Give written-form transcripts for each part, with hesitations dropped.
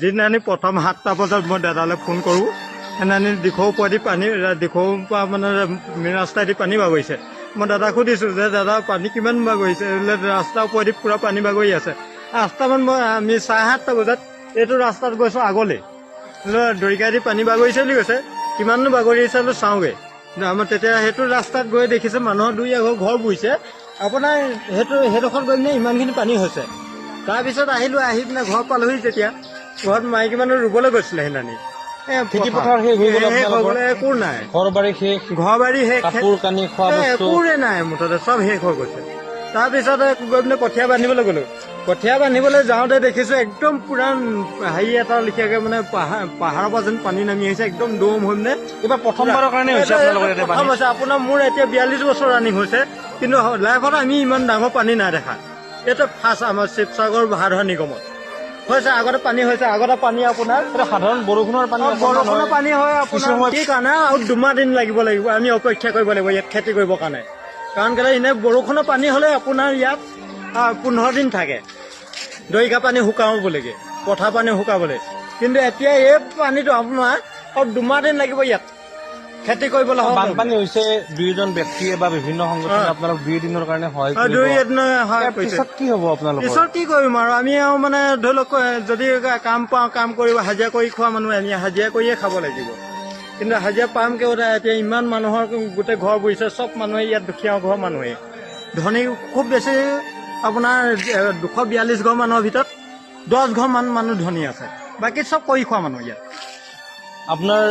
যিদিনানি প্ৰথম 7টা বজাত মই দাদালৈ ফোন কৰোঁ সেইদিনানি দিখৌ পোৱাদি পানী দিখৌৰ পৰা মানে মেইন ৰাস্তাইদি পানী বাগৰিছে। মই দাদাক সুধিছোঁ যে দাদা পানী কিমান বাগৰিছে, বোলে ৰাস্তাৰ ওপৰেদি পূৰা পানী বাগৰি আছে। 8টামান আমি 7:30 বজাত এইটো ৰাস্তাত গৈছোঁ আগলৈ, দৰিকাইদি পানী বাগৰিছে বুলি কৈছে। কিমাননো বাগৰিছে বোলো চাওঁগৈ। আমাৰ তেতিয়া সেইটো ৰাস্তাত গৈ দেখিছে মানুহৰ দুই এঘৰ ঘৰ বুইছে। আপোনাৰ সেইডোখৰত গৈ পিনে ইমানখিনি পানী হৈছে। তাৰপিছত আহিলোঁ, আহি পিনে ঘৰ পালোহি। যেতিয়া ঘৰত মাইকী মানুহ ৰুবলৈ গৈছিলে সেইদিনানি একো নাই, ঘৰ বাৰী শেষ, একোৰে নাই, মুঠতে চব শেষ হৈ গৈছে। তাৰপিছত গৈ পিনে কঠীয়া বান্ধিবলৈ গ'লো। কঠীয়া বান্ধিবলৈ যাওঁতে দেখিছোঁ একদম পুৰা হেৰি এটা লেখীয়াকৈ মানে পাহাৰৰ পৰা যেন পানী নামি আহিছে, একদম দম হৈ পিনে। এইবাৰ প্ৰথমবাৰৰ কাৰণে প্ৰথম হৈছে আপোনাৰ। মোৰ এতিয়া 42 বছৰ ৰানিং হৈছে, কিন্তু লাইফত আমি ইমান ডাঙৰ পানী নাই দেখা। এইটো ফাৰ্ষ্ট আমাৰ শিৱসাগৰ ভাড়া নিগমত হৈছে। আগতে পানী হৈছে, আগতে পানী আপোনাৰ সাধাৰণ বৰষুণৰ পানী হয় আপোনাৰ। কি কাৰণে আৰু 2 দিন লাগিব আমি অপেক্ষা কৰিব লাগিব ইয়াত খেতি কৰিবৰ কাৰণে। কাৰণ কেলৈ এনে বৰষুণৰ পানী হ'লে আপোনাৰ ইয়াত 15 দিন থাকে দৰিকা পানী শুকাবলৈকে, পথাৰ পানী শুকাবলৈ। কিন্তু এতিয়া এই পানীটো আপোনাৰ 2 দিন লাগিব ইয়াত খেতি কৰিবলৈ। বানপানী হৈছে, 2জন ব্যক্তিয়ে বা বিভিন্ন সংগঠনে আপোনালোক 2 দিনৰ কাৰণে সহায় পিছত কি হ'ব আপোনালোকৰ? পিছত কি কৰিম আৰু আমি আৰু মানে ধৰি লওক যদি কাম পাওঁ, কাম কৰিব, হাজিৰা কৰি খোৱা মানুহ আমি হাজিৰা কৰিয়ে খাব লাগিব। কিন্তু হাজিৰা পাম কেওটা এতিয়া ইমান মানুহৰ গোটেই ঘৰ বুজিছে, চব মানুহে ইয়াত দুখীয়া ঘৰ মানুহে। ধনী খুব বেছি আপোনাৰ 242 ঘৰ মানুহৰ ভিতৰত 10 ঘৰ মানুহ ধনী আছে, বাকী চব কৰি খোৱা মানুহ ইয়াত। আপোনাৰ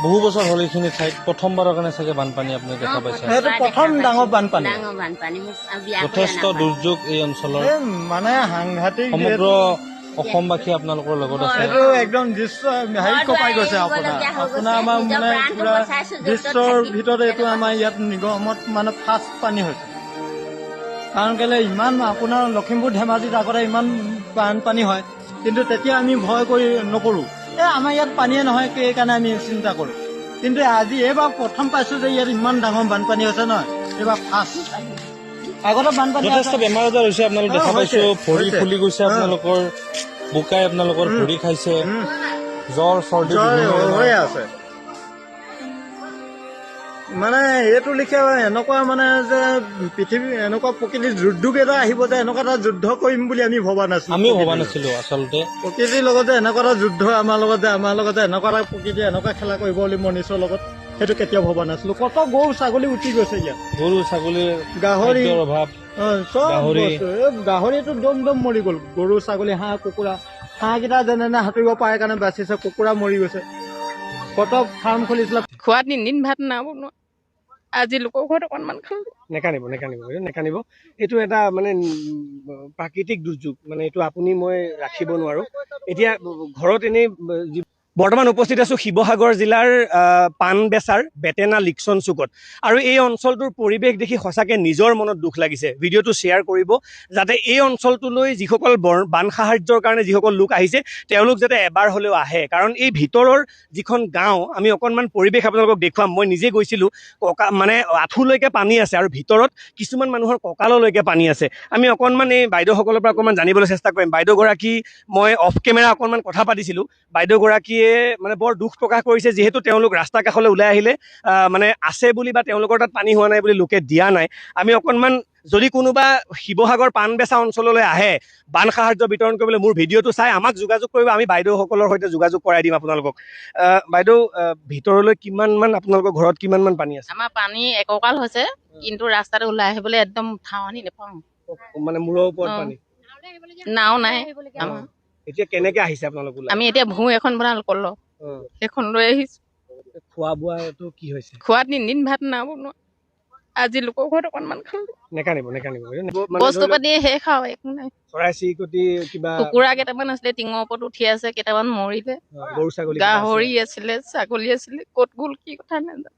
বহু বছৰ হ'ল এইখিনি ঠাইত প্ৰথমবাৰৰ কাৰণে চাগে বানপানী আপুনি দেখা পাইছে? সেইটো প্ৰথম ডাঙৰ বানপানী, যথেষ্ট দুৰ্যোগ এই অঞ্চলৰ, মানে সাংঘাতিক। সমগ্ৰ অসমবাসী আপোনালোকৰ লগত আছে। এইটো একদম দৃশ্য হেৰি কপাই গৈছে আপোনাৰ আমাৰ মানে পুৰা দৃশ্যৰ ভিতৰত এইটো আমাৰ ইয়াত নিগমত মানে ফাৰ্ষ্ট পানী হৈছে। কাৰণ কেলে ইমান আপোনাৰ লখিমপুৰ ধেমাজিত আগতে ইমান বানপানী হয়, কিন্তু তেতিয়া আমি ভয় কৰি নকৰোঁ। আমাৰ ইয়াত পানীয়ে নহয় সেইকাৰণে আমি চিন্তা কৰোঁ। কিন্তু আজি এইবাৰ প্ৰথম পাইছোঁ যে ইয়াত ইমান ডাঙৰ বানপানী হৈছে নহয়, এইবাৰ ফাৰ্ষ্ট। আগতে বানপানী যথেষ্ট বেমাৰ আজাৰ হৈছে, আপোনালোক দেখা পাইছোঁ। ভৰি ফুলি গৈছে আপোনালোকৰ, বোকাই আপোনালোকৰ ভৰি খাইছে, জ্বৰ চৰ্দি হৈ আছে। মানে এইটো লিখীয়া এনেকুৱা মানে যে পৃথিৱী এনেকুৱা প্ৰকৃতিৰ দুৰ্যোগ এটা আহিব যে এনেকুৱা এটা যুদ্ধ কৰিম বুলি আমি ভবা নাছিলোঁ। আমিও ভবা নাছিলোঁ আচলতে। প্ৰকৃতিৰ লগতে এনেকুৱা এটা যুদ্ধ আমাৰ লগতে এনেকুৱা এটা প্ৰকৃতিয়ে এনেকুৱা খেলা কৰিব বুলি মনীষৰ লগত সেইটো কেতিয়াও ভবা নাছিলোঁ। কত গৰু ছাগলী উঠি গৈছে ইয়াত, গৰু ছাগলীৰ গাহৰি অভাৱ, চব গাহৰিটো দম মৰি গ'ল। গৰু ছাগলী হাঁহ কুকুৰা, হাঁহকেইটা যেনে সাঁতুৰিব পাৰে কাৰণে বাচিছে, কুকুৰা মৰি গৈছে। কত ফাৰ্ম খুলিছিলে, খোৱা 3 দিন ভাত নাই বনোৱা, আজি লোকৰ ঘৰত অকণমান খালোঁ। নেকানিব এইটো এটা মানে প্ৰাকৃতিক দুৰ্যোগ, মানে এইটো আপুনি মই ৰাখিব নোৱাৰো। এতিয়া ঘৰত এনেই বৰ্তমান উপস্থিত আছো শিৱসাগৰ জিলাৰ পাণবেচাৰ বেটেনা লিকচন চুকত, আৰু এই অঞ্চলটোৰ পৰিৱেশ দেখি সঁচাকৈ নিজৰ মনত দুখ লাগিছে। ভিডিঅ'টো শ্বেয়াৰ কৰিব যাতে এই অঞ্চলটোলৈ যিসকল বান সাহায্যৰ কাৰণে যিসকল লোক আহিছে তেওঁলোক যাতে এবাৰ হ'লেও আহে। কাৰণ এই ভিতৰৰ যিখন গাঁও, আমি অকণমান পৰিৱেশ আপোনালোকক দেখুৱাম। মই নিজে গৈছিলোঁ, মানে আঁঠুলৈকে পানী আছে, আৰু ভিতৰত কিছুমান মানুহৰ কঁকাললৈকে পানী আছে। আমি অকণমান এই বাইদেউসকলৰ পৰা অকণমান জানিবলৈ চেষ্টা কৰিম। বাইদেউগৰাকী মই অফ কেমেৰা অকণমান কথা পাতিছিলোঁ। বাইদেউগৰাকীয়ে মানে বৰ দুখ প্ৰকাশ কৰিছে, যিহেতু তেওঁলোক ৰাস্তা কাষলৈ ওলাই আহিলে মানে আছে বুলি বা তেওঁলোকৰ তাত পানী হোৱা নাই বুলি লোকে দিয়া নাই। আমি অকণমান যদি কোনোবা শিৱসাগৰ পাণবেচা অঞ্চললৈ আহে বান সাহায্য বিতৰণ কৰিবলৈ, মোৰ ভিডিঅ'টো চাই আমাক যোগাযোগ কৰিব, আমি বাইদেউসকলৰ সৈতে যোগাযোগ কৰাই দিম আপোনালোকক। বাইদেউ, ভিতৰলৈ কিমানমান আপোনালোকৰ ঘৰত কিমানমান পানী আছে? আমাৰ পানী এককাল হৈছে, কিন্তু ৰাস্তাত ওলাই আহিবলৈ একদম ঠাৱনি নাপাওঁ। মানে মূৰৰ ওপৰত পানী, নাও নাই আমাৰ। এতিয়া কেনেকে আহিছে আপোনালোক? আমি এতিয়া ভূ এখন বনাল কল, সেইখন লৈ আহিছোঁ। খোৱা বোৱাটো কি হৈছে? খোৱা 3 দিন ভাত নাই বনোৱা, আজি লোকৰ ঘৰত অকণমান খালোঁ। নেকানিব বস্তু পাতি শেষ আৰু একো নাই। চৰাই চিৰিকটি কিবা, কুকুৰা কেইটামান আছিলে টিঙৰ ওপৰত উঠি আছে, কেইটামান মৰিলে। গৰু ছাগলী, গাহৰি আছিলে, ছাগলী আছিলে, ক'ত গ'ল কি কথা নাজানো।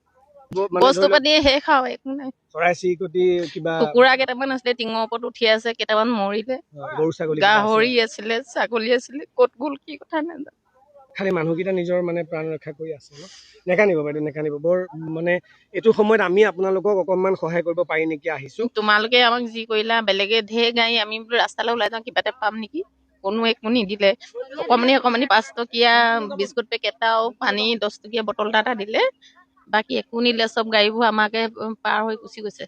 বস্তু পাতি শেষ আৰু একো নাই। চৰাই চিৰিকটি কিবা, কুকুৰা কেইটামান আছিলে টিঙৰ ওপৰত উঠি আছে, কেইটামান মৰিলে। গৰু ছাগলী, গাহৰি আছিলে, ছাগলী আছিলে, ক'ত গ'ল কি কথা নাজানো। খালি মানুহকেইটা নিজৰ মানে প্ৰাণ ৰক্ষা কৰি আছে ন? নেকানিব বাইদেউ, নেকানিব। বৰ মানে এইটো সময়ত আমি আপোনালোকক অকণমান সহায় কৰিব পাৰি নেকি আহিছো। তোমালোকে আমাক যি কৰিলা, বেলেগে ঢেৰ গাড়ী, আমি বোলো ৰাস্তালৈ ওলাই যাওঁ কিবা এটা পাম নেকি, কোনো একো নিদিলে। অকণমানি 5 টকীয়া বিস্কুট পেকেট এটা আৰু পানী 10 টকীয়া বটল এটা দিলে। বাকী একো নিদিলে, চব গাড়ীবোৰ আমাকে পাৰ হৈ গুচি গৈছে।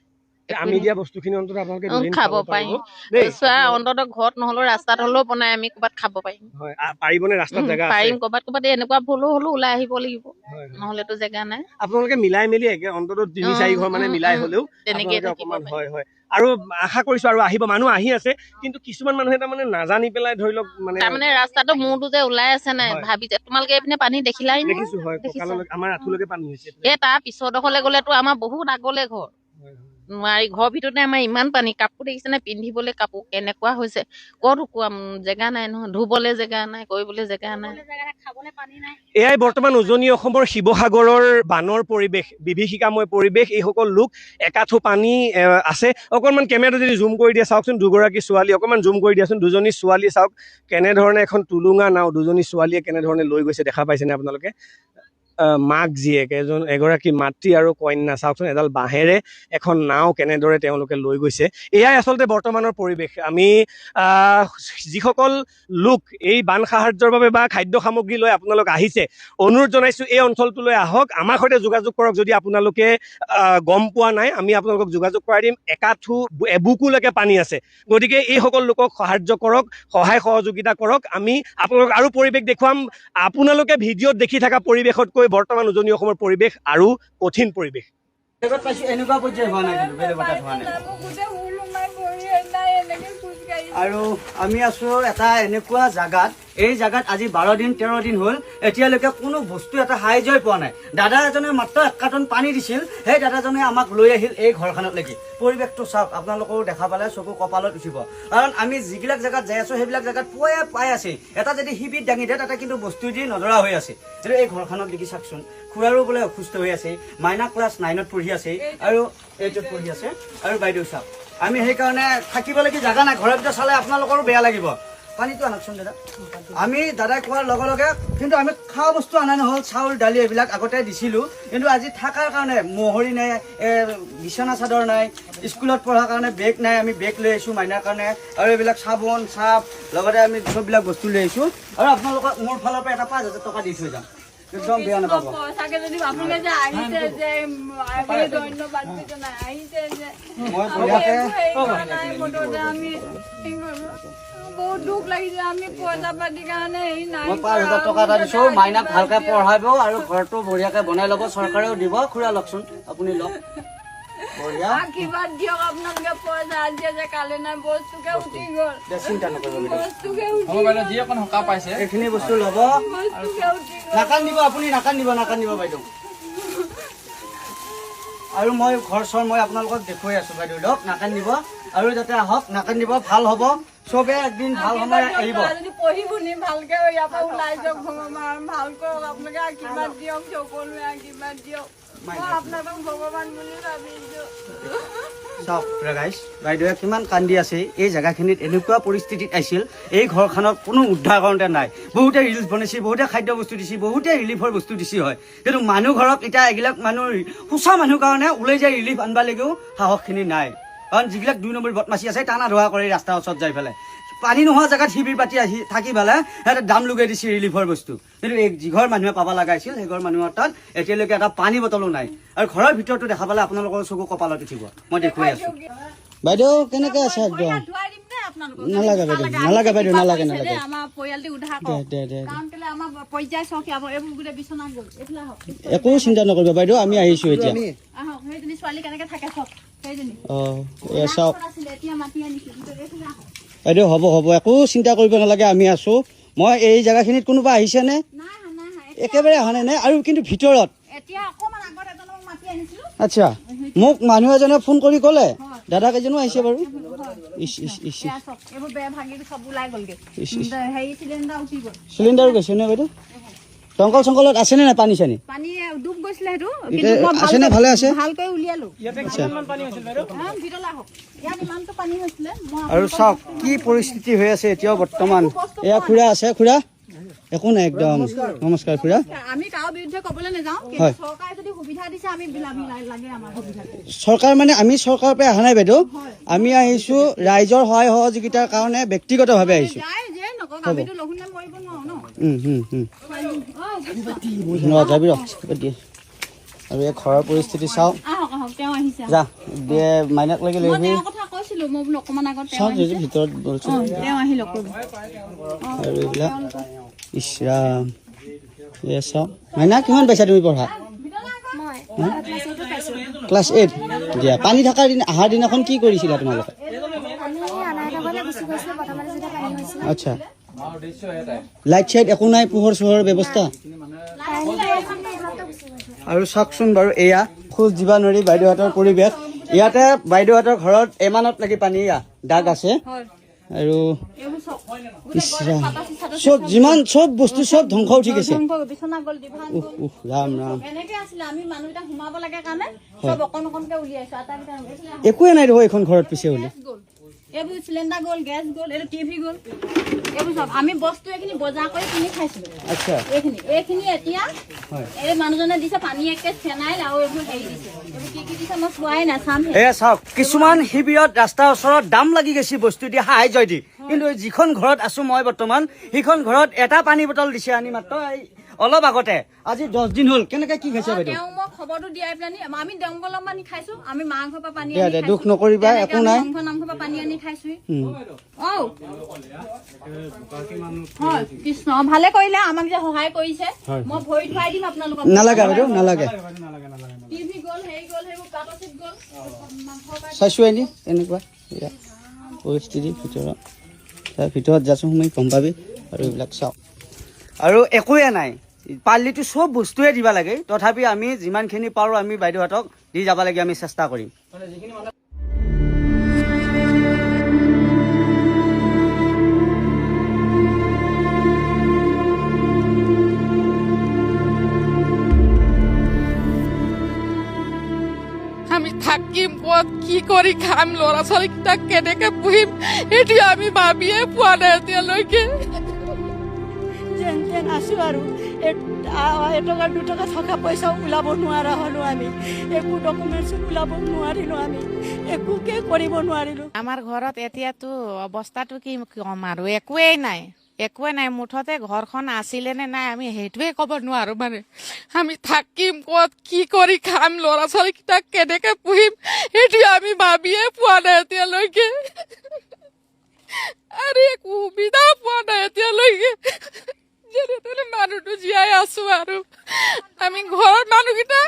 আমি দিয়া বস্তুখিনি অন্তত আপোনালোকে দুদিন খাব পাৰিব পাৰিম। দেই। চোৱা, অন্ততঃ ঘৰত নহ'লেও ৰাস্তাত হ'লেও বনাই আমি ক'ৰবাত খাব পাৰিম। হয়, পাৰিবনে? ৰাস্তাত জেগা আছে? পাৰিম, ক'ৰবাত এনেকুৱা ভুলো হ'লেও ওলাই আহিব লাগিব, হয়, হয়। নহ'লেতো জেগা নাই। আপোনালোকে মিলাই মেলি অন্তত 3-4 ঘৰ মানে মিলাই হলেও তেনেকেই আপোনালোকে থাকিব অকমান পাৰিম। হয় হয়। আৰু আশা কৰিছো আৰু আহিব, মানুহ আহি আছে, কিন্তু কিছুমান মানুহে তাৰমানে নাজানি পেলাই ধৰি লওক মানে তাৰমানে ৰাস্তাটো মূৰটো যে ওলাই আছে নাই, হয়। ভাবিছে তোমালোকে এইপিনে পানী দেখিলাই নহয়? দেখিছো হয়, কঁকাললৈকে আমাৰ আঁঠুলৈকে পানী হৈছে। এই তাৰ পিছৰডোখৰলৈ গ'লেতো আমাৰ বহুত আগলে ঘৰ। হয়, হয়। নোৱাৰি, ঘৰৰ ভিতৰতে আমাৰ ইমান পানী। কাপোৰ দেখিছেনে? পিন্ধিবলৈ কাপোৰ কেনেকুৱা হৈছে, ক'ত শুকুৱাম? জেগা নাই নহয়, ধুবলৈ জেগা নাই, কৰিবলৈ জেগা নাই। এয়াই বৰ্তমান উজনি অসমৰ শিৱসাগৰৰ বানৰ পৰিৱেশ, বিভীষিকাময় পৰিৱেশ। এইসকল লোক একাঠু পানী আছে। অকণমান কেমেৰাটো যদি জুম কৰি দিয়ে চাওকচোন, দুগৰাকী ছোৱালী, অকণমান জুম কৰি দিয়াচোন। দুজনী ছোৱালী চাওক কেনেধৰণে এখন টুলুঙা নাও দুজনী ছোৱালীয়ে কেনেধৰণে লৈ গৈছে, দেখা পাইছেনে আপোনালোকে? মাক জীয়েক এগৰাকী মাতৃ আৰু কন্যা, চাওকচোন এডাল বাঁহেৰে এখন নাও কেনেদৰে তেওঁলোকে লৈ গৈছে। এয়াই আচলতে বৰ্তমানৰ পৰিৱেশ। আমি যিসকল লোক এই বান সাহায্যৰ বাবে বা খাদ্য সামগ্ৰী লৈ আপোনালোক আহিছে, অনুৰোধ জনাইছো এই অঞ্চলটোলৈ আহক, আমাৰ সৈতে যোগাযোগ কৰক। যদি আপোনালোকে গম পোৱা নাই, আমি আপোনালোকক যোগাযোগ কৰাই দিম। একাঠু এবুকুলৈকে পানী আছে, গতিকে এইসকল লোকক সাহায্য কৰক, সহায় সহযোগিতা কৰক। আমি আপোনালোকক আৰু পৰিৱেশ দেখুৱাম। আপোনালোকে ভিডিঅ'ত দেখি থকা পৰিৱেশতকৈ বৰ্তমান উজনি অসমৰ পৰিৱেশ আৰু কঠিন পৰিৱেশ। এনেকুৱা পৰ্যায় হোৱা নাই, কিন্তু বেলেগ কথা হোৱা নাই। আৰু আমি আছো এটা এনেকুৱা জাগাত, এই জাগাত আজি 12 দিন 13 দিন হ'ল, এতিয়ালৈকে কোনো বস্তু এটা সাহায্যই পোৱা নাই। দাদা এজনে মাত্ৰ 1 কাৰ্টন পানী দিছিল, সেই দাদাজনে আমাক লৈ আহিল এই ঘৰখনলৈকে। পৰিৱেশটো চাওক, আপোনালোকেও দেখা পালে চকু কপালত উঠিব। কাৰণ আমি যিবিলাক জেগাত যাই আছো সেইবিলাক জেগাত পাই আছে, এটা যদি শিবিৰ দাঙি দিয়ে তাতে কিন্তু বস্তু দি নধৰা হৈ আছে। কিন্তু এই ঘৰখনত দেখি চাওকচোন, খুৰাৰো বোলে অসুস্থ হৈ আছে, মাইনা ক্লাছ 9ত পঢ়ি আছে আৰু 8ত পঢ়ি আছে। আৰু বাইদেউ চাওক, আমি সেইকাৰণে থাকিবলৈকে জাগা নাই। ঘৰৰ ভিতৰত চালে আপোনালোকৰো বেয়া লাগিব। পানীটো আনকচোন দাদা। আমি দাদাই কোৱাৰ লগে লগে কিন্তু আমি খোৱা বস্তু অনা নহ'ল, চাউল দালি এইবিলাক আগতে দিছিলোঁ। কিন্তু আজি থকাৰ কাৰণে মহৰি নাই, বিচনা চাদৰ নাই, স্কুলত পঢ়াৰ কাৰণে বেগ নাই, আমি বেগ লৈ আহিছোঁ মাইনাৰ কাৰণে। আৰু এইবিলাক চাবোন চাপ লগতে আমি চববিলাক বস্তু লৈ আহিছোঁ। আৰু আপোনালোকক মোৰ ফালৰ পৰা এটা 5,000 টকা দি থৈ যাম, একদম বেয়া নাপাব। মই বহুত দুখ লাগিছে, আমি পইচা পাতিৰ কাৰণে মই 5,000 টকা এটা দিছো, মাইনাক ভালকে পঢ়াব আৰু ঘৰটো বঢ়িয়াকে বনাই ল'ব। চৰকাৰেও দিব, খুৰা লওকচোন, আপুনি লওক। আশীৰ্বাদ দিয়ক আপোনালোকে। পইচা আজি আছে কালি নাই, বস্তুকে উঠি গ'ল, চিন্তা নকৰিব, বস্তুকে উঠি এইখিনি বস্তু ল'ব। বস্তুকে উঠি গ'ল। নাকান্দিব আপুনি, নাকান্দিব বাইদেউ। আৰু মই ঘৰ চৰ মই আপোনালোকক দেখুৱাই আছো বাইদেউ, লওক নাকান্দিব। আৰু যাতে আহক, নাকান্দিব, ভাল হ'ব। চবে একদিন ভাল সময় আহিব। যদি পঢ়ি শুনি ভালকে ইয়াৰ পৰা ওলাই যাওক, ভগৱান ভাল কৰক। আপোনালোকে আশীৰ্বাদ দিয়ক, সকলোৱে আশীৰ্বাদ দিয়ক। মই আপোনালোকক ভগৱান বুলি ভাবিছো। চাওক গাইজ, বাইদেৱে কিমান কান্দি আছে। এই জেগাখিনিত এনেকুৱা পৰিস্থিতিত আহিছিল, এই ঘৰখনত কোনো উদ্ধাৰ কৰোঁতে নাই। বহুতে ৰিলিফ বনাইছে, বহুতে খাদ্য বস্তু দিছে, বহুতে ৰিলিফৰ বস্তু দিছে হয়। কিন্তু মানুহ ঘৰত এতিয়া এইবিলাক মানুহ সঁচা মানুহ কাৰণে ওলাই যায় ৰিলিফ আনবালৈকেও সাহসখিনি নাই। কাৰণ যিবিলাক 2 নম্বৰ বদমাচি আছে, টানা ধোৱা কৰি ৰাস্তাৰ ওচৰত যাই পেলাই পানী নোহোৱা জেগাত শিবিৰ পাতি থাকি পেলাই সিহঁতে দাম লগাই দিছে ৰিলিফৰ বস্তু। কিন্তু এই যিঘৰ মানুহে পাব লগা আছিল, সেইঘৰ মানুহৰ তাত এতিয়ালৈকে এটা পানী বটলো নাই। আৰু ঘৰৰ ভিতৰতো দেখা পালে আপোনালোকৰ চকু কপালত উঠিব, মই দেখুৱাই আছো। বাইদেউ কেনেকে আছে একদম? নালাগে বাইদেউ, নালাগে বাইদেউ, নালাগে নালাগে। আমাৰ পৰিয়ালটো উদ্ধাৰ কৰক, কাৰণ কেলে আমাৰ পৰ্যায় চকী এইবোৰ গোটেই বিচনা গ'ল। এইফালে আহক, একো চিন্তা নকৰিব বাইদেউ, আমি আহিছো এতিয়া। আহক। সেইজনী ছোৱালী কেনেকে থাকে চক, সেইজনী চাওক এতিয়া মাতি আনিছো। এইফালে আহক বাইদেউ, হ'ব হ'ব, একো চিন্তা কৰিব নালাগে, আমি আছো। মই এই জেগাখিনিত কোনোবা আহিছেনে? একেবাৰে অহা নাই। আৰু কিন্তু ভিতৰত এতিয়া অকমান আগত এজনক মাতি আনিছিলো। আচ্ছা, মোক মানুহ এজনে ফোন কৰি ক'লে দাদা কেইজনো আহিছে বাৰু। এইবোৰ বেয়া ভাঙি চব ওলাই গ'লগে, হেৰি চিলিণ্ডাৰ উঠি গ'ল। চিলিণ্ডাৰো গৈছে নে বাইদেউ? টংকল চংকলত আছেনে নাই পানী চানী? পানী ডুব গৈছিলে, সেইটো আছেনে? ভালে আছে? ভালকৈ উলিয়ালো। ভিতৰলৈ আহক, ইয়াত ইমানটো পানী হৈছিলে। আৰু চাওক কি পৰিস্থিতি হৈ আছে এতিয়াও বৰ্তমান। এয়া খুৰা আছে, খুৰা একো নাই একদম। নমস্কাৰ খুৰা। আমি কাৰো বিৰুদ্ধে ক'বলৈ নাযাওঁ, কিন্তু চৰকাৰে যদি সুবিধা দিছে আমি লাগে আমাৰ সুবিধা। চৰকাৰ মানে আমি চৰকাৰৰ পৰা অহা নাই বাইদেউ, আমি আহিছো ৰাইজৰ সহায় সহযোগিতাৰ কাৰণে ব্যক্তিগতভাৱে আহিছো। যাই যে নকওক আমিতো লঘোণে মৰিব নোৱাৰো ন যাবি ৰ আৰু এই ঘৰৰ পৰিস্থিতি চাওঁ আহক আহক তেওঁ আহিছে যা মাইনাক লাগি লৈ মই তেওঁৰ কথা কৈছিলো মই বোলো অকমান আগত তেওঁ চাওঁ আহিছে ভিতৰত বলছো তেওঁ আহি লগ কৰিব আৰু এইবিলাক ইছৰাম এয়া চাওঁ মাইনা কিমান পাইছা তুমি পঢ়া ক্লাছ 8 দিয়া পানী থকাৰ দিন অহাৰ দিনাখন কি কৰিছিলা তোমালোকে আচ্ছা লাইট চাইট একো নাই পোহৰ চোহৰৰ ব্যৱস্থা আৰু চাওকচোন বাৰু এয়া খোজ দিব নোৱাৰি বাইদেউহঁতৰ পৰিৱেশ ইয়াতে বাইদেউহঁতৰ ঘৰত এমানত লাগি পানী দাগ আছে আৰু চব যিমান চব বস্তু চব ধ্বংস উঠি গৈছে বিছনা গল দিভান উহ ৰাম ৰাম এনেকে আছিলে আমি মানুহটা সোমাব লাগে কাৰণে সব অকন অকনকে উলিয়াইছো আটাইটা একোৱে নাই দেখো এইখন ঘৰত পিছে বুলি এইবোৰ চিলিণ্ডাৰ গ'ল গেছ গ'ল এইটো টিভি গ'ল এইবোৰ চব আমি বস্তু এইখিনি বজাৰ কৰি কিনি খাইছিলো আচ্ছা এইখিনি এতিয়া এই মানুহজনে দিছে পানী একে ফেনাইল আৰু এইবোৰ হেৰি দিছে এইবোৰ কি দিছে মই চোৱাই নাই চাম এয়া চাওক কিছুমান শিবিৰত ৰাস্তাৰ ওচৰত দাম লাগি গৈছে বস্তু দি সাহায্য দি কিন্তু যিখন ঘৰত আছো মই বৰ্তমান সেইখন ঘৰত এটা পানী বটল দিছে আনি মাত্ৰ অলপ আগতে আজি 10 দিন হ'ল কেনেকৈ কি খাইছে বাইদেউ তেওঁ মই খবৰটো দিয়াই পেলানি আমি দমকলৰ পানী খাইছো আমি মাংসৰ পৰা পানী দিয়া দুখ নকৰিবা একো নাই মাংসৰ পৰা পানী আনি খাইছো হয় কৃষ্ণ ভালে কৰিলে আমাক যে সহায় কৰিছে মই ভৰি ধুৱাই দিম আপোনালোকক নালাগে বাইদেউ নালাগে টিভি গ'ল হেৰি গ'ল সেইবোৰ কাগজ গ'ল চাইছো এনে এনেকুৱা পৰিস্থিতি ভিতৰত যাচোন সোমাই গম পাবি আৰু এইবিলাক চাওঁ আৰু একোৱে নাই পাল্লিটো চব বস্তুৱে দিব লাগে তথাপি আমি যিমানখিনি পাৰোঁ আমি বাইদেউহঁতক দি যাব লাগে আমি চেষ্টা কৰিম আমি থাকিম ক'ত কি কৰি খাম ল'ৰা ছোৱালীকেইটাক কেনেকে পুহিম সেইটো আমি ভাবিয়ে পোৱা নাই এতিয়ালৈকে যেন তেন আছোঁ আৰু এটকা দুটকা থকা পইচাও ওলাব নোৱাৰা হ'লোঁ আমি একো ডকুমেণ্টছ ওলাব নোৱাৰিলোঁ আমি একোকে কৰিব নোৱাৰিলোঁ আমাৰ ঘৰত এতিয়াতো অৱস্থাটো কি ক'ম আৰু একোৱেই নাই মুঠতে ঘৰখন আছিলে নে নাই আমি সেইটোৱে ক'ব নোৱাৰো মানে আমি থাকিম ক'ত কি কৰি খাম ল'ৰা ছোৱালীকেইটাক কেনেকে পুহিম সেইটো আমি ভাবিয়ে পোৱা নাই এতিয়ালৈকে আৰু একো সুবিধা পোৱা নাই এতিয়ালৈকে যেনে তেনে মানুহটো জীয়াই আছো আৰু আমি ঘৰৰ মানুহকেইটা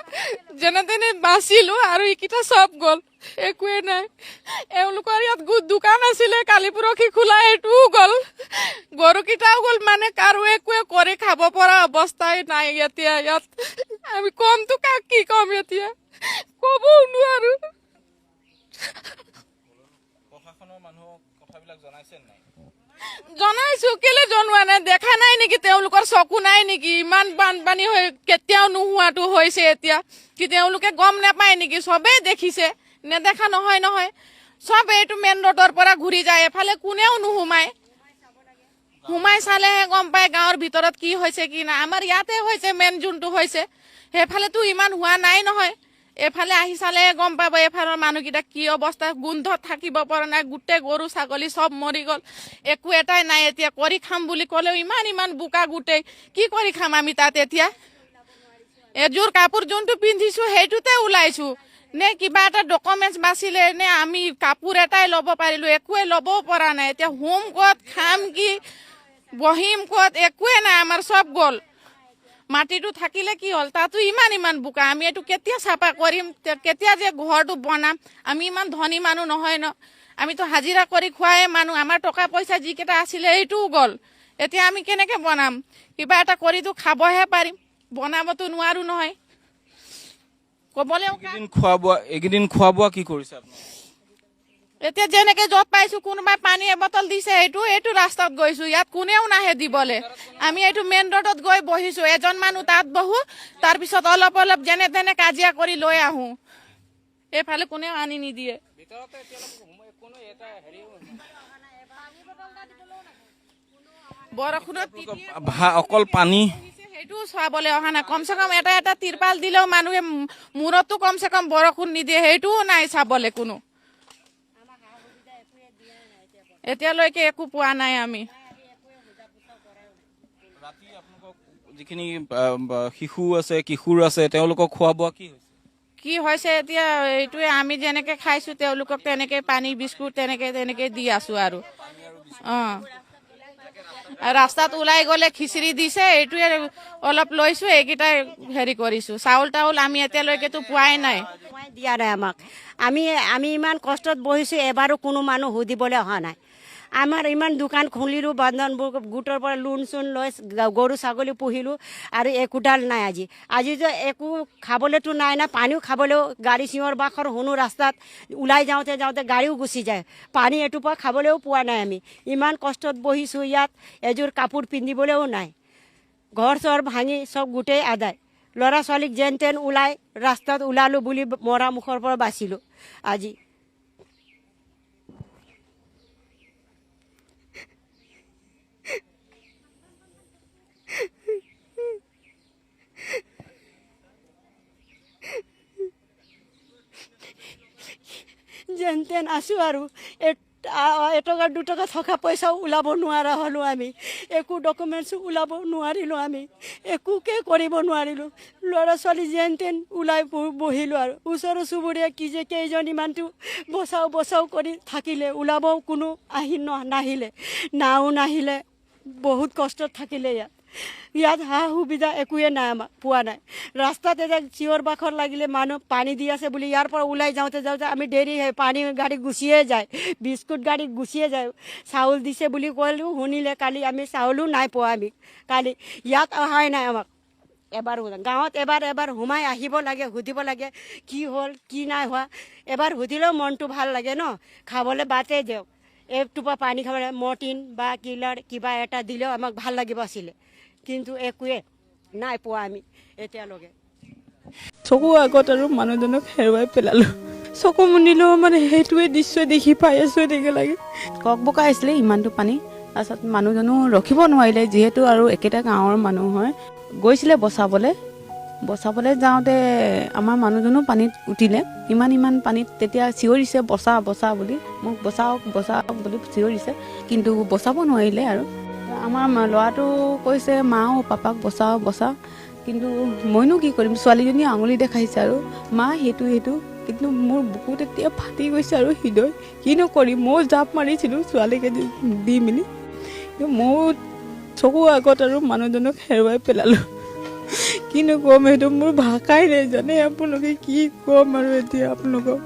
যেনে তেনে বাচিলো আৰু এইকেইটা চব গ'ল একোৱে নাই এওঁলোকৰ ইয়াত দোকান আছিলে কালি পৰহি খোলা এইটোও গ'ল গৰুকেইটাও গ'ল মানে কাৰো একোৱে কৰি খাব পৰা অৱস্থাই নাই এতিয়া ইয়াত আমি কমটো কাক কি কম এতিয়া ক'বও নোৱাৰো জনাইছো কেলে জনোৱা নাই দেখা নাই নেকি তেওঁলোকৰ চকু নাই নেকি ইমান বানপানী হৈ কেতিয়াও নোহোৱাটো হৈছে এতিয়া কি তেওঁলোকে গম নাপায় নেকি চবেই দেখিছে নেদেখা নহয় চব এইটো মেইন ৰোডৰ পৰা ঘূৰি যায় এফালে কোনেও নোসোমায় সোমাই চালেহে গম পায় গাঁৱৰ ভিতৰত কি হৈছে কি নাই আমাৰ ইয়াতে হৈছে মেইন যোনটো হৈছে সেইফালেতো ইমান হোৱা নাই নহয় এফালে আহি চালে গম পাব এফালৰ মানুহকেইটা কি অৱস্থা গোন্ধত থাকিব পৰা নাই গোটেই গৰু ছাগলী চব মৰি গ'ল একো এটাই নাই এতিয়া কৰি খাম বুলি ক'লেও ইমান বোকা গোটেই কি কৰি খাম আমি তাত এতিয়া এযোৰ কাপোৰ যোনটো পিন্ধিছো সেইটোতে ওলাইছো নে কিবা এটা ডকুমেণ্টছ বাচিলে নে আমি কাপোৰ এটাই ল'ব পাৰিলো একোৱে ল'বও পৰা নাই এতিয়া হোম ক'ত খাম কি বহিম ক'ত একোৱে নাই আমাৰ চব গ'ল মাটিটো থাকিলে কি হ'ল তাতো ইমান বোকা আমি এইটো কেতিয়া চাফা কৰিম কেতিয়া যে ঘৰটো বনাম আমি ইমান ধনী মানুহ নহয় ন আমিতো হাজিৰা কৰি খোৱাই মানুহ আমাৰ টকা পইচা যিকেইটা আছিলে এইটোও গ'ল এতিয়া আমি কেনেকে বনাম কিবা এটা কৰিতো খাবহে পাৰিম বনাবতো নোৱাৰো নহয় ক'বলৈও এইকেইদিন খোৱা বোৱা কি কৰিছে আপুনি এতিয়া যেনেকে য'ত পাইছো কোনোবাই পানী এবটল দিছে এইটো ৰাস্তাত গৈছো ইয়াত কোনেও নাহে দিবলে আমি এইটো মেইন ৰোডত গৈ বহিছো এজন মানুহ তাত বহো তাৰপিছত অলপ যেনে তেনে কাজিয়া কৰি লৈ আহো এইফালে কোনেও আনি নিদিয়ে বৰষুণত অকল পানী সেইটো চাবলৈ অহা নাই কমচে কম এটা তিৰপাল দিলেও মানুহে মূৰতো কমচে কম বৰষুণ নিদিয়ে সেইটোও নাই চাবলৈ কোনো এতিয়ালৈকে একো পোৱা নাই আমি যিখিনি শিশু আছে কিশোৰ আছে তেওঁলোকক খোৱা বোৱা কি হৈছে? কি হৈছে এতিয়া এইটোৱে আমি যেনেকে খাইছো তেওঁলোকক তেনেকে পানী বিস্কুট তেনেকে দি আছো আৰু ৰাস্তাত ওলাই গ'লে খিচিৰি দিছে এইটোৱে অলপ লৈছো এইকেইটাই হেৰি কৰিছো চাউল তাউল আমি এতিয়ালৈকেতো পোৱাই নাই দিয়া নাই আমাক আমি ইমান কষ্টত বহিছোঁ এবাৰো কোনো মানুহ সুধিবলৈ অহা নাই আমাৰ ইমান দোকান খুলিলোঁ বন্ধন গোটৰ পৰা লোন চোন লৈ গৰু ছাগলী পুহিলোঁ আৰু একোডাল নাই আজি যে একো খাবলৈতো নাই না পানীও খাবলৈও গাড়ী চিঞৰ বাখৰ শুনো ৰাস্তাত ওলাই যাওঁতে গাড়ীও গুচি যায় পানী এটোপা খাবলৈও পোৱা নাই আমি ইমান কষ্টত বহিছোঁ ইয়াত এযোৰ কাপোৰ পিন্ধিবলৈও নাই ঘৰ চৰ ভাঙি চব গোটেই আদায় ল'ৰা ছোৱালীক যেন তেন ওলাই ৰাস্তাত ওলালোঁ বুলি মৰা মুখৰ পৰা বাচিলোঁ আজি যেন তেন আছোঁ আৰু এটকা দুটকা থকা পইচাও ওলাব নোৱাৰা হ'লোঁ আমি একো ডকুমেণ্টছো ওলাব নোৱাৰিলোঁ আমি একোকে কৰিব নোৱাৰিলোঁ ল'ৰা ছোৱালী যেন তেন ওলাই বহিলোঁ আৰু ওচৰ চুবুৰীয়া কেইজনীমানটো বচাও কৰি থাকিলে ওলাবও কোনো নাহিলে নাহিলে বহুত কষ্টত থাকিলে ইয়াত সা সুবিধা একোৱে নাই আমাক পোৱা নাই ৰাস্তাত এতিয়া চিঞৰ বাখৰ লাগিলে মানুহ পানী দি আছে বুলি ইয়াৰ পৰা ওলাই যাওঁতে আমি দেৰি হয় পানী গাড়ী গুচিয়ে যায় বিস্কুট গাড়ী গুচিয়ে যায় চাউল দিছে বুলি ক'লেও শুনিলে কালি আমি চাউলো নাই পোৱা আমি কালি ইয়াত অহাই নাই আমাক এবাৰ গাঁৱত এবাৰ সোমাই আহিব লাগে সুধিব লাগে কি হ'ল কি নাই হোৱা এবাৰ সুধিলেও মনটো ভাল লাগে ন খাবলৈ বাটেই দিয়ক এটোপা পানী খাবলৈ মৰ্টিন বা কিলাৰ কিবা এটা দিলেও আমাক ভাল লাগিব আছিলে কিন্তু একোৱে নাই পোৱা আমি এতিয়ালৈকে চকু আগত আৰু মানুহজনক হেৰুৱাই পেলালোঁ চকু মুনিলেও মানে সেইটোৱে দৃশ্য দেখি পাই আছোঁ এনেকৈ লাগে ককবকা আহিছিলে ইমানটো পানী তাৰপিছত মানুহজনো ৰখিব নোৱাৰিলে যিহেতু আৰু একেটা গাঁৱৰ মানুহ হয় গৈছিলে বচাবলৈ যাওঁতে আমাৰ মানুহজনো পানীত উঠিলে ইমান পানীত তেতিয়া চিঞৰিছে বচা বুলি মোক বচাওক বুলি চিঞৰিছে কিন্তু বচাব নোৱাৰিলে আৰু আমাৰ ল'ৰাটো কৈছে মাও পাপাক বচাও কিন্তু মইনো কি কৰিম ছোৱালীজনীয়ে আঙুলি দেখাইছে আৰু মা সেইটো কিন্তু মোৰ বুকু তেতিয়া ফাটি গৈছে আৰু হৃদয় কিনো কৰিম মই জাপ মাৰিছিলোঁ ছোৱালীকে দি মেলি কিন্তু মোৰ চকু আগত আৰু মানুহজনক হেৰুৱাই পেলালোঁ কিনো ক'ম সেইটো মোৰ ভাষাই নাই জানে আপোনালোকে কি ক'ম আৰু এতিয়া আপোনালোকক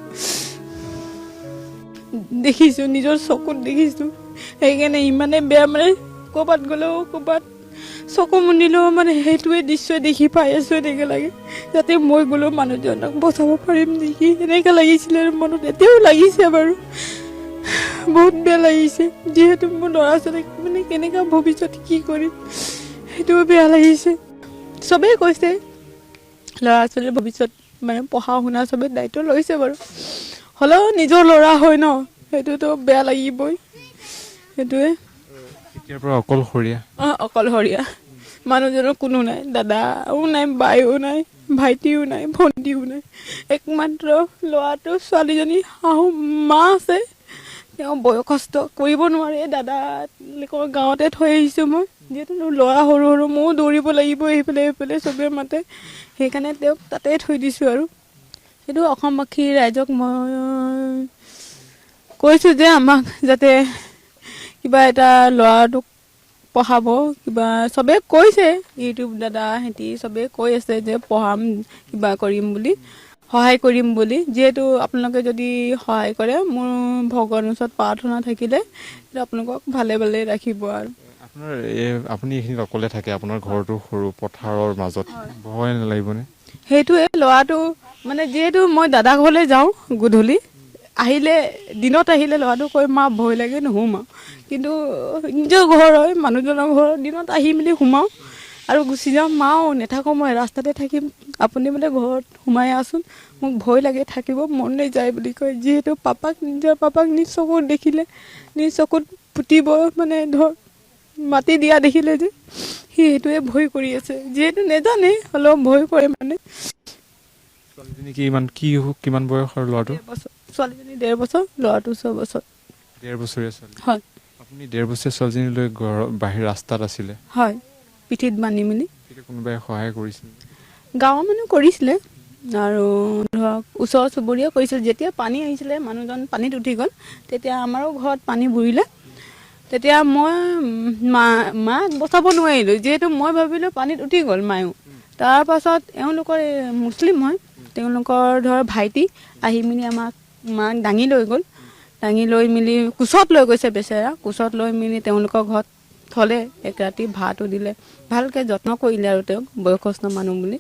দেখিছোঁ নিজৰ চকুত দেখিছোঁ সেইকাৰণে ইমানে বেয়া মানে ক'ৰবাত গ'লেও ক'ৰবাত চকু মুনিলেও মানে সেইটোৱে দৃশ্য দেখি পাই আছোঁ এনেকৈ লাগে যাতে মই গ'লেও মানুহজনক বচাব পাৰিম নেকি এনেকৈ লাগিছিলে আৰু মনত এতিয়াও লাগিছে বাৰু বহুত বেয়া লাগিছে যিহেতু মোৰ ল'ৰা ছোৱালীক মানে কেনেকুৱা ভৱিষ্যত কি কৰিম সেইটোও বেয়া লাগিছে চবেই কৈছে ল'ৰা ছোৱালীৰ ভৱিষ্যত মানে পঢ়া শুনা চবেই দায়িত্ব লৈছে বাৰু হ'লেও নিজৰ ল'ৰা হয় ন সেইটোতো বেয়া লাগিবই সেইটোৱে অকলশৰীয়া মানুহজনৰ কোনো নাই দাদাও নাই বাইও নাই ভাইটিও নাই ভণ্টিও নাই একমাত্ৰ ল'ৰাটো ছোৱালীজনী শাহু মা আছে তেওঁ বয়সস্থ কৰিব নোৱাৰে দাদালোকৰ গাঁৱতে থৈ আহিছোঁ মই যিহেতু ল'ৰা সৰু ময়ো দৌৰিব লাগিব এইফালে চবেই মাতে সেইকাৰণে তেওঁক তাতে থৈ দিছোঁ আৰু সেইটো অসমবাসী ৰাইজক মই কৈছোঁ যে আমাক যাতে কিবা এটা ল'ৰাটোক পঢ়াব কিবা চবেই কৈছে ইউটিউব দাদা সিহঁতি চবেই কৈ আছে যে পঢ়াম কিবা কৰিম বুলি সহায় কৰিম বুলি যিহেতু আপোনালোকে যদি সহায় কৰে মোৰ ভগৱানৰ ওচৰত প্ৰাৰ্থনা থাকিলে আপোনালোকক ভালে ৰাখিব আৰু আপুনি এইখিনিত অকলে থাকে আপোনাৰ ঘৰটো সৰু পথাৰৰ মাজত ভয় নালাগিবনে সেইটোৱে ল'ৰাটো মানে যিহেতু মই দাদা ঘৰলৈ যাওঁ গধূলি দিনত আহিলে ল'ৰাটো কৈ মা ভয় লাগে নোসোমাওঁ কিন্তু নিজৰ ঘৰ হয় মানুহজনৰ ঘৰত দিনত আহি মেলি সোমাওঁ আৰু গুচি যাওঁ মাও নাথাকোঁ মই ৰাস্তাতে থাকিম আপুনি বোলে ঘৰত সোমাই আছোন মোক ভয় লাগে থাকিব মন নাযায় বুলি কয় যিহেতু নিজৰ পাপাক নিজ চকুত দেখিলে নিজ চকুত পুতিব মানে ধৰ মাতি দিয়া দেখিলে যে সেইটোৱে ভয় কৰি আছে যিহেতু নেজানে হ'লেও ভয় কৰে মানে ছোৱালীজনী কিমান বয়সৰ ল'ৰাটো ছোৱালীজনী 1.5 বছৰ ল'ৰাটো 6 বছৰ 1.5 বছৰীয়া ছোৱালী হয় আপুনি 1.5 বছৰীয়া ছোৱালীজনী লৈ বাহিৰ ৰাস্তাত আছিলে হয় পিঠিত বান্ধি মেলি। কোনোবাই সহায় কৰিছিল? গাঁৱৰ মানুহ কৰিছিলে আৰু ধৰক ওচৰ চুবুৰীয়া কৰিছিল। যেতিয়া পানী আহিছিলে মানুহজন পানীত উঠি গ'ল, তেতিয়া আমাৰো ঘৰত পানী বুৰিলে। তেতিয়া মই মাক বচাব নোৱাৰিলোঁ, যিহেতু মই ভাবিলোঁ পানীত উঠি গ'ল মায়ো। তাৰপাছত এওঁলোকৰ মুছলিম হয়, তেওঁলোকৰ ধৰ ভাইটি আহি মেলি মাক দাঙি লৈ গ'ল। দাঙি লৈ মেলি কোচত লৈ গৈছে বেচেৰা। কোচত লৈ মেলি তেওঁলোকৰ ঘৰত থ'লে, এক ৰাতি ভাতো দিলে, ভালকৈ যত্ন কৰিলে আৰু তেওঁক, বয়সস্থ মানুহ বুলি।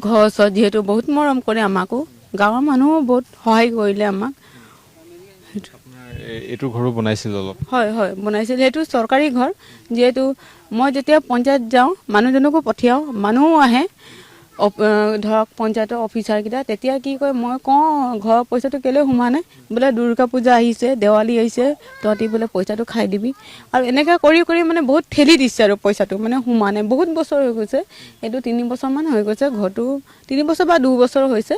ঘৰৰ ওচৰত যিহেতু বহুত মৰম কৰে আমাকো, গাঁৱৰ মানুহো বহুত সহায় কৰিলে আমাক। এইটো ঘৰো বনাইছিল অলপ? হয় হয় বনাইছিল। সেইটো চৰকাৰী ঘৰ, যিহেতু মই যেতিয়া পঞ্চায়ত যাওঁ মানুহজনকো পঠিয়াওঁ, মানুহো আহে ধৰক পঞ্চায়তৰ অফিচাৰকেইটা। তেতিয়া কি কয়, মই কওঁ ঘৰৰ পইচাটো কেলৈ সোমোৱা নাই, বোলে দুৰ্গা পূজা আহিছে, দেৱালী আহিছে, তহঁতি বোলে পইচাটো খাই দিবি। আৰু এনেকৈ কৰি কৰি মানে বহুত ঠেলি দিছে আৰু পইচাটো মানে সোমোৱা নাই। বহুত বছৰ হৈ গৈছে, এইটো 3 বছৰমান হৈ গৈছে। ঘৰটো 3 বছৰ বা 2 বছৰ হৈছে,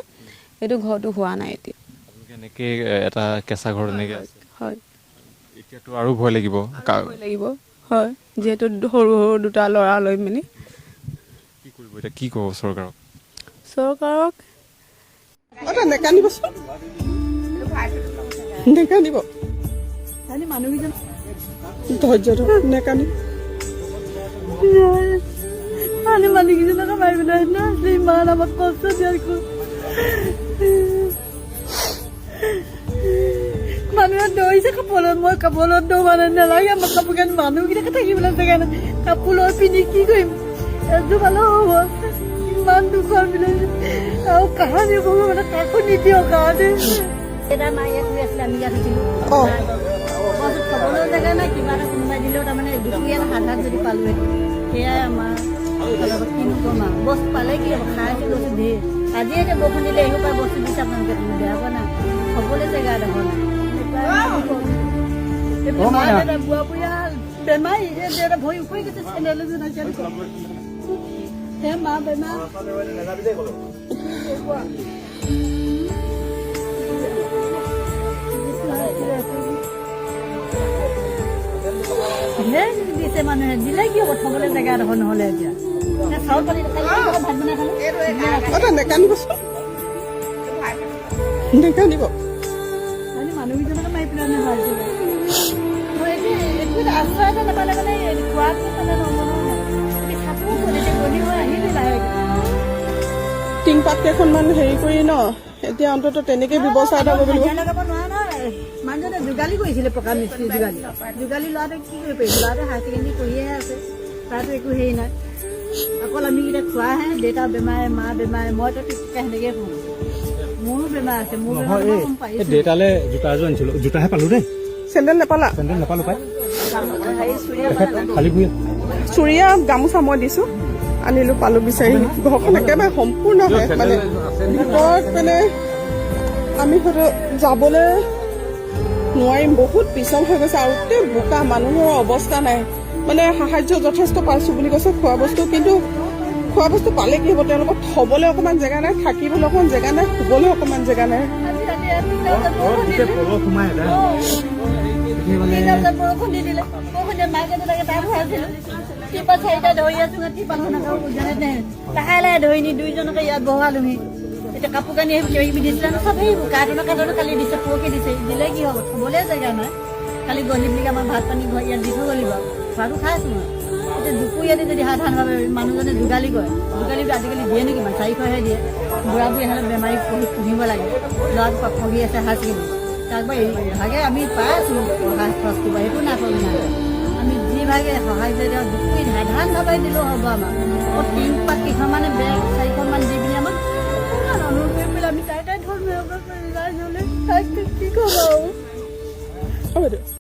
এইটো ঘৰটো হোৱা নাই এতিয়া। এনেকৈ এটা কেঁচা ঘৰ এনেকৈ আছে? হয়। এতিয়াতো আৰু ভয় লাগিব? ভয় লাগিব, হয়, যিহেতু সৰু সৰু 2টা ল'ৰা লৈ মেলি। কি কৰিব এতিয়া, কি ক'ব চৰকাৰক? চৰকাৰক নেকান্দিবচোন, নেকান্দিব মানুহকেইজন ধৈৰ্য ধৰ, নেকান্দি মানুহকেইজনকে মাৰিবলৈ ইমান আমাক কষ্ট দিয়াৰ মানুহে দৌৰিছে কাপোৰত, মই কাপোৰত দৌৰা নালাগে। আমাৰ কাপোৰ কানি মানুহকেইটাকে থাকিবলৈ জেগা নাই, কাপোৰ লৈ পিন্ধি কি কৰিম, এযোৰ ভালো হ'ব। ইমান দুখৰ বিলাক আৰু কাহানি মানে কাকো নিদিয়ক কাৰণে এটা মায়ে কৰি আছিলে, আমি ইয়াত থাকিলোঁ। খাবলৈ জেগা নাই, কিবা এটা কোনোবাই দিলেও তাৰমানে দুপৰীয়া হাত যদি পালোঁ, সেয়াই আমাৰ কিনো কম আৰু। বস্তু পালে কি হ'ব, খাইছে বস্তু ধেৰ। আজি এতিয়া বৰষুণ দিলে আহিব পাৰে, বস্তু দিছে আপোনালোকে, বেয়া পোৱা নাই, খাবলৈ জেগা এডোখৰ নাই। বুঢ়া বুঢ়া বেমাৰী ভৰি উখৰি গৈছে, চেণ্ডেল এযোৰ নাইকিয়া হে মা বেমাৰ। দিছে মানুহে, দিলে কি হ'ব, থবলৈ জেগা এডোখৰ নহ'লে এতিয়া চাউল পানী ভাত বনাই খালোঁ। নেকান্দিবচোন, নেকান্দিব মানুহকেইজনকে মাৰি পেলাই নাভাজিলে। একো আশ্ৰয় এটা নাপালে মানে খোৱাটো মানে টিংপাত কেইখনমান হেৰি কৰি ন, এতিয়া অন্ততঃ তেনেকে ব্যৱস্থা এটা কৰিব লাগিব। লগাব নোৱাৰা নহয়, মানুহজনে যোগালী কৰিছিলে, পকা মিস্ত্ৰী যোগালী ল'ৰাটোৱে কি কৰিব পাৰিব, ল'ৰাটোৱে হায়াৰ ছেকেণ্ডেৰী কৰিহে আছে, তাতো একো হেৰি নাই। অকল আমি এতিয়া খোৱাহে, দেউতা বেমাৰ, মা বেমাৰ, মইতো সেনেকে খাওঁ, মোৰো বেমাৰ আছে, মোৰ দেউতালে জোতা এযোৰ আনিছিলো, জোতাহে পালো দেই, চেণ্ডেল নাপালা? চেণ্ডেল নাপালো পাই, খালি চুৰিয়া গামোচা মই দিছো, আনিলো, পালো বিচাৰি। ঘৰখন একেবাৰে সম্পূৰ্ণ হয়, মানে ভিতৰত মানে আমি হয়তো যাবলৈ নোৱাৰিম, বহুত পিছল হৈ গৈছে আৰু গোটেই বোকা, মানুহৰ অৱস্থা নাই। মানে সাহায্য যথেষ্ট পাইছো বুলি কৈছে, খোৱা বস্তু, কিন্তু খোৱা বস্তু পালে কি হ'ব, তেওঁলোকক থবলৈ অকণমান জেগা নাই, থাকিবলৈ অকণমান জেগা নাই, শুবলৈ অকণমান জেগা নাই। বৰষুণ দি দিলে, বৰষুণ মাকে তাকে তাই ভৰাইছিলো, টিপা চাৰিটা ধৰি আছো, লাহে লাহে ধৰি নি দুইজনকে ইয়াত বহালোহি। এতিয়া কাপোৰ কানি কিবা দিছিলে ন, চব সেই কাৰ্টনৰ কালি দিছে, পৰহি দিছে, দিলে কি হ'ব, থবলৈ জেগা নাই। কালি গলি বুলি আমাৰ ভাত পানী ঘৰ ইয়াত দি থৈ গ'লি বাৰু, খোৱাটো খাইছো মই। এতিয়া দুপৰীয়াতে যদি সাধাৰণ ভাৱে মানুহজনে যোগালী কৰে, যোগালী আজিকালি দিয়ে নেকি, 400হে দিয়ে। বুঢ়া বুঢ়ী হ'লে বেমাৰী পুহিব লাগে, ল'ৰাটো পঢ়ি আছে হায়াৰ ছেকেণ্ডেৰী, তাক বাৰু ভাগে আমি পাই আছো সহায় খৰচ কৰিব, সেইটো নাপাবি নাই। আমি যিভাগে সহায় কৰি দিওঁ, দুপৰীয়া সাধাৰণ ভাৱে দিলেও হ'ব। আমাৰ টিংপাত কেইখনমানে বেগ 4খনমান দি পিনি আমাক অনুৰোধ কৰি পেলাই আমি তাই ধৰ্ম কি ক'ম আৰু।